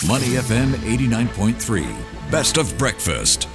Money FM 89.3. Best of breakfast.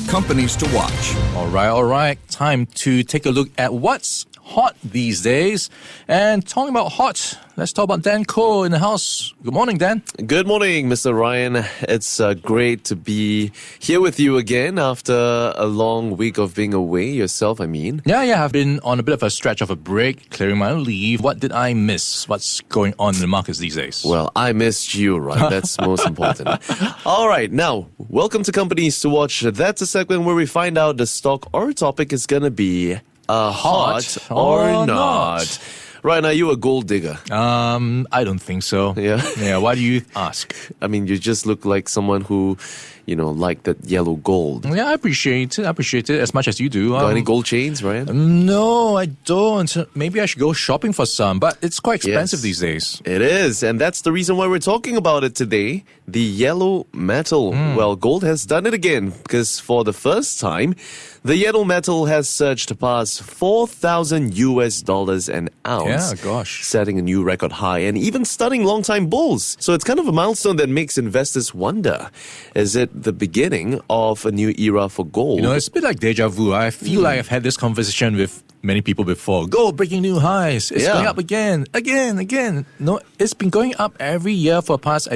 Companies to watch. All right. Time to take a look at what's hot these days. And talking about hot, let's talk about Dan Koh in the house. Good morning, Dan. Good morning, Mr. Ryan. It's great to be here with you again after a long week of being away yourself, I mean. Yeah, I've been on a bit of a stretch of a break, clearing my leave. What did I miss? What's going on in the markets these days? Well, I missed you, right? That's most important. All right, now, welcome to Companies to Watch. That's a segment where we find out the stock or topic is going to be hot or not. Ryan, are you a gold digger? I don't think so. Yeah? Why do you ask? I mean, you just look like someone who, like that yellow gold. Yeah, I appreciate it as much as you do. Got any gold chains, Ryan? No, I don't. Maybe I should go shopping for some, but it's quite expensive these days. It is, and that's the reason why we're talking about it today. The yellow metal. Well, gold has done it again, because for the first time, the yellow metal has surged past $4,000 an ounce. Yeah, gosh. Setting a new record high and even stunning long-time bulls. So it's kind of a milestone that makes investors wonder, is it the beginning of a new era for gold? It's a bit like deja vu. I feel like I've had this conversation with many people before. Gold breaking new highs. It's going up again. No, it's been going up every year for the past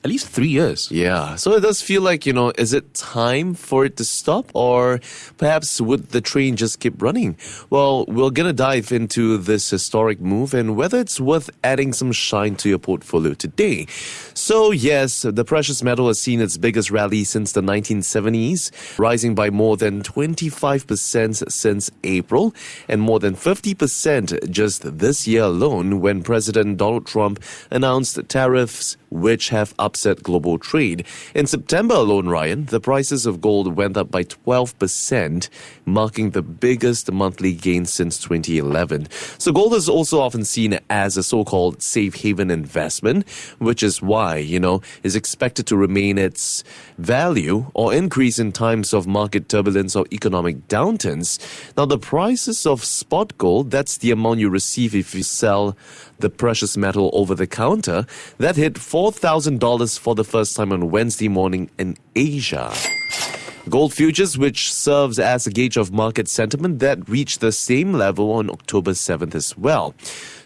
at least 3 years. Yeah, so it does feel like, is it time for it to stop? Or perhaps would the train just keep running? Well, we're going to dive into this historic move and whether it's worth adding some shine to your portfolio today. So yes, the precious metal has seen its biggest rally since the 1970s, rising by more than 25% since April and more than 50% just this year alone when President Donald Trump announced tariffs which have upset global trade. In September alone, Ryan, the prices of gold went up by 12%, marking the biggest monthly gain since 2011. So gold is also often seen as a so-called safe haven investment, which is why, is expected to remain its value or increase in times of market turbulence or economic downturns. Now, the prices of spot gold, that's the amount you receive if you sell the precious metal over the counter, that hit $4,000 for the first time on Wednesday morning in Asia. Gold futures, which serves as a gauge of market sentiment, that reached the same level on October 7th as well.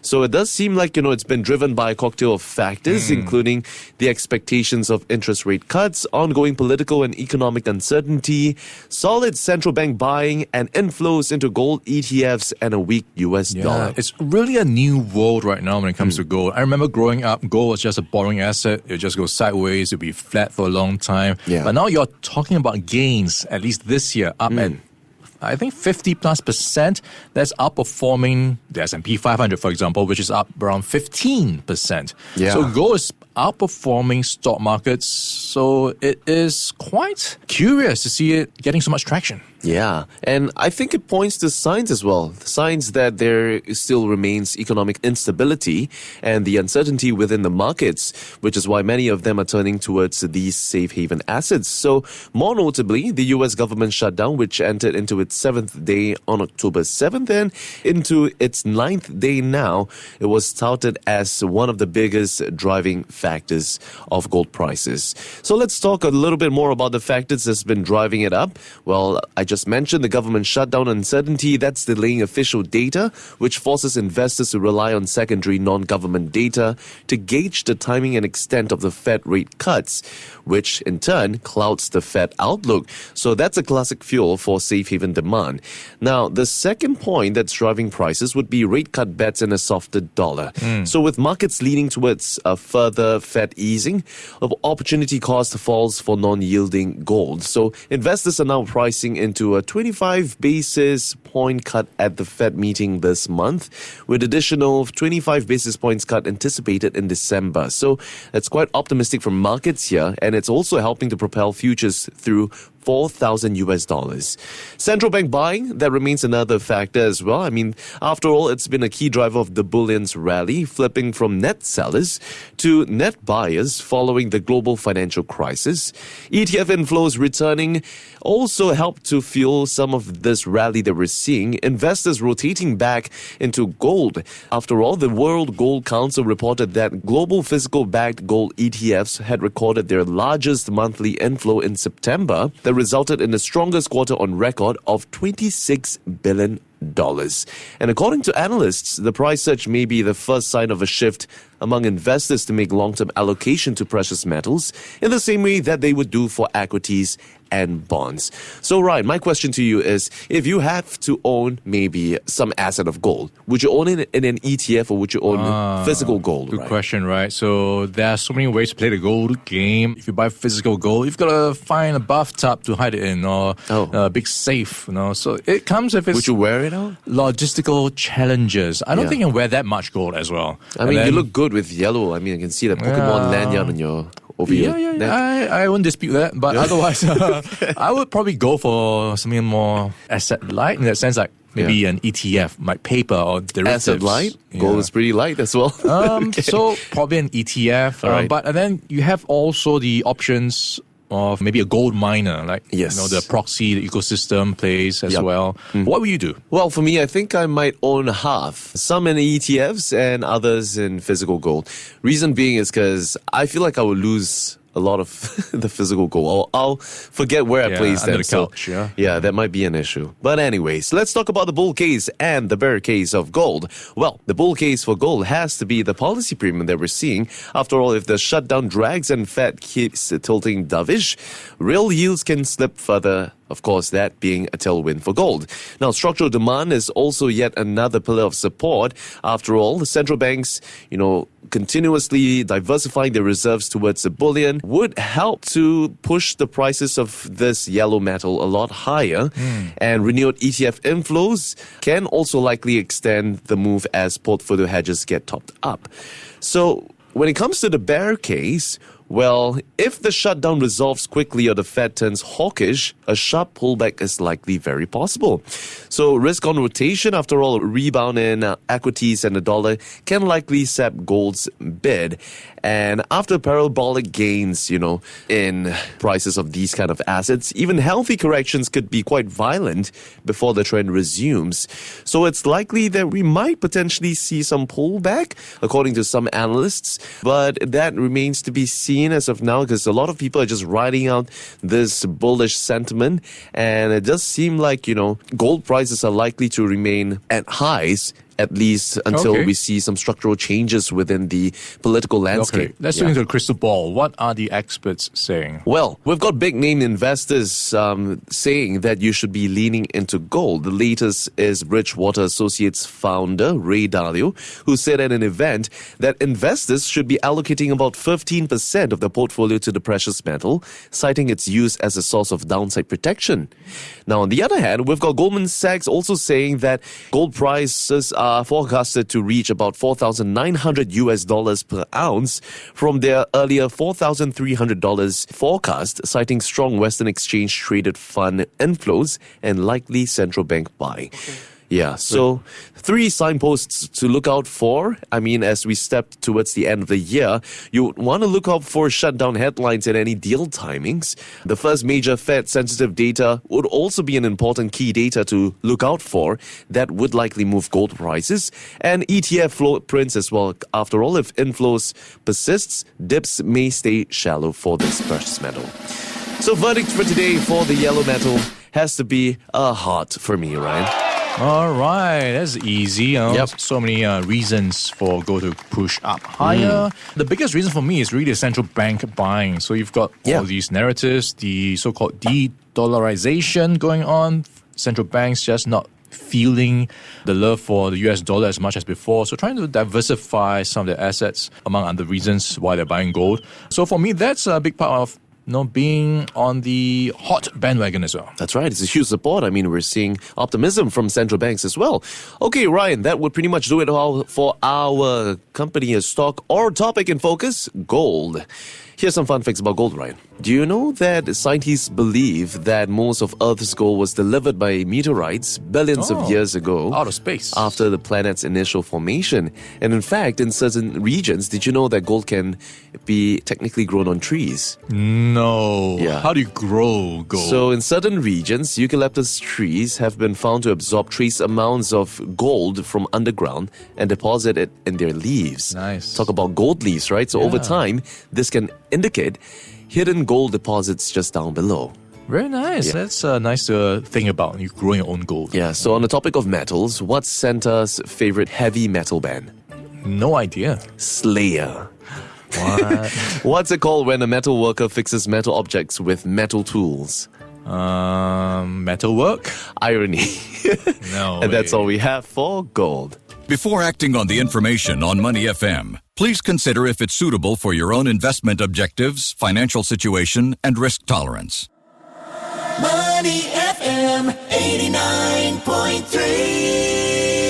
So it does seem like, it's been driven by a cocktail of factors, including the expectations of interest rate cuts, ongoing political and economic uncertainty, solid central bank buying, and inflows into gold ETFs and a weak US dollar. It's really a new world right now when it comes to gold. I remember growing up, gold was just a boring asset. It would just go sideways. It would be flat for a long time. Yeah. But now you're talking about gains, at least this year, up at I think 50+%. That's outperforming the S&P 500, for example, which is up around 15%. Yeah. So gold is outperforming stock markets. So it is quite curious to see it getting so much traction. Yeah, and I think it points to signs as well. Signs that there still remains economic instability and the uncertainty within the markets, which is why many of them are turning towards these safe haven assets. So, more notably, the US government shutdown, which entered into its 7th day on October 7th and into its 9th day now, it was touted as one of the biggest driving factors of gold prices. So let's talk a little bit more about the factors that's been driving it up. Well, I just mentioned the government shutdown uncertainty. That's delaying official data, which forces investors to rely on secondary non-government data to gauge the timing and extent of the Fed rate cuts, which in turn clouds the Fed outlook. So that's a classic fuel for safe haven demand. Now, the second point that's driving prices would be rate cut bets and a softer dollar. So with markets leaning towards a further Fed easing, opportunity cost falls for non-yielding gold. So investors are now pricing into a 25 basis point cut at the Fed meeting this month, with additional 25 basis points cut anticipated in December. So that's quite optimistic from markets here, and it's also helping to propel futures through 4,000 US dollars. Central bank buying, that remains another factor as well. I mean, after all, it's been a key driver of the bullion's rally, flipping from net sellers to net buyers following the global financial crisis. ETF inflows returning also helped to fuel some of this rally that we're seeing. Investors rotating back into gold. After all, the World Gold Council reported that global physical-backed gold ETFs had recorded their largest monthly inflow in September that resulted in the strongest quarter on record of $26 billion. And according to analysts, the price surge may be the first sign of a shift among investors to make long-term allocation to precious metals in the same way that they would do for equities and bonds. So, Ryan, my question to you is, if you have to own maybe some asset of gold, would you own it in an ETF or would you own physical gold? Good question, right? So there are so many ways to play the gold game. If you buy physical gold, you've got to find a bathtub to hide it in or a big safe, So it comes if it's... Would you wear it out? Logistical challenges. I don't think you can wear that much gold as well. I mean, you look good with yellow. I mean, I can see the Pokemon lanyard on your... I won't dispute that, but otherwise, I would probably go for something more asset-light in that sense, like maybe an ETF, like paper or derivatives. Asset-light? Gold is pretty light as well. So probably an ETF, right. But then you have also the options of maybe a gold miner, like the proxy, the ecosystem plays as well. What will you do? Well, for me, I think I might own half. Some in ETFs and others in physical gold. Reason being is because I feel like I would lose a lot of the physical gold. I'll forget where I placed them. Under the couch, yeah, that might be an issue. But anyways, let's talk about the bull case and the bear case of gold. Well, the bull case for gold has to be the policy premium that we're seeing. After all, if the shutdown drags and Fed keeps tilting dovish, real yields can slip further. Of course, that being a tailwind for gold. Now, structural demand is also yet another pillar of support. After all, the central banks, continuously diversifying their reserves towards the bullion would help to push the prices of this yellow metal a lot higher. And renewed ETF inflows can also likely extend the move as portfolio hedges get topped up. So, when it comes to the bear case, well, if the shutdown resolves quickly or the Fed turns hawkish, a sharp pullback is likely very possible. So risk on rotation, after all, a rebound in equities and the dollar can likely sap gold's bid. And after parabolic gains, in prices of these kind of assets, even healthy corrections could be quite violent before the trend resumes. So it's likely that we might potentially see some pullback, according to some analysts. But that remains to be seen as of now, because a lot of people are just riding out this bullish sentiment. And it does seem like, gold prices are likely to remain at highs, at least until we see some structural changes within the political landscape. Okay. Let's look into the crystal ball. What are the experts saying? Well, we've got big-name investors saying that you should be leaning into gold. The latest is Bridgewater Associates founder Ray Dalio, who said at an event that investors should be allocating about 15% of their portfolio to the precious metal, citing its use as a source of downside protection. Now, on the other hand, we've got Goldman Sachs also saying that gold prices are forecasted to reach about $4,900 per ounce from their earlier $4,300 forecast, citing strong Western exchange traded fund inflows and likely central bank buying. Yeah, so 3 signposts to look out for. I mean, as we step towards the end of the year, you want to look out for shutdown headlines and any deal timings. The first major Fed-sensitive data would also be an important key data to look out for that would likely move gold prices, and ETF flow prints as well. After all, if inflows persists, dips may stay shallow for this precious metal. So verdict for today for the yellow metal has to be a heart for me, Ryan. All right, that's easy. So many reasons for gold to push up higher. The biggest reason for me is really the central bank buying. So you've got all these narratives, the so-called de-dollarization going on, central banks just not feeling the love for the US dollar as much as before. So trying to diversify some of their assets among other reasons why they're buying gold. So for me, that's a big part of being on the hot bandwagon as well. That's right. It's a huge support. I mean, we're seeing optimism from central banks as well. Okay, Ryan, that would pretty much do it all for our company, a stock or topic in focus, gold. Here's some fun facts about gold, Ryan. Do you know that scientists believe that most of Earth's gold was delivered by meteorites billions of years ago? Out of space. After the planet's initial formation. And in fact, in certain regions, did you know that gold can be technically grown on trees? No. Yeah. How do you grow gold? So in certain regions, eucalyptus trees have been found to absorb trace amounts of gold from underground and deposit it in their leaves. Nice. Talk about gold leaves, right? So over time, this can indicate hidden gold deposits just down below. Very nice. That's nice to think about. You growing your own gold. Yeah, so on the topic of metals, what's Santa's favorite heavy metal band? No idea. Slayer. What? What's it called when a metal worker fixes metal objects with metal tools? Metalwork? Irony. No. And that's all we have for gold. Before acting on the information on Money FM, please consider if it's suitable for your own investment objectives, financial situation, and risk tolerance. Money FM 89.3.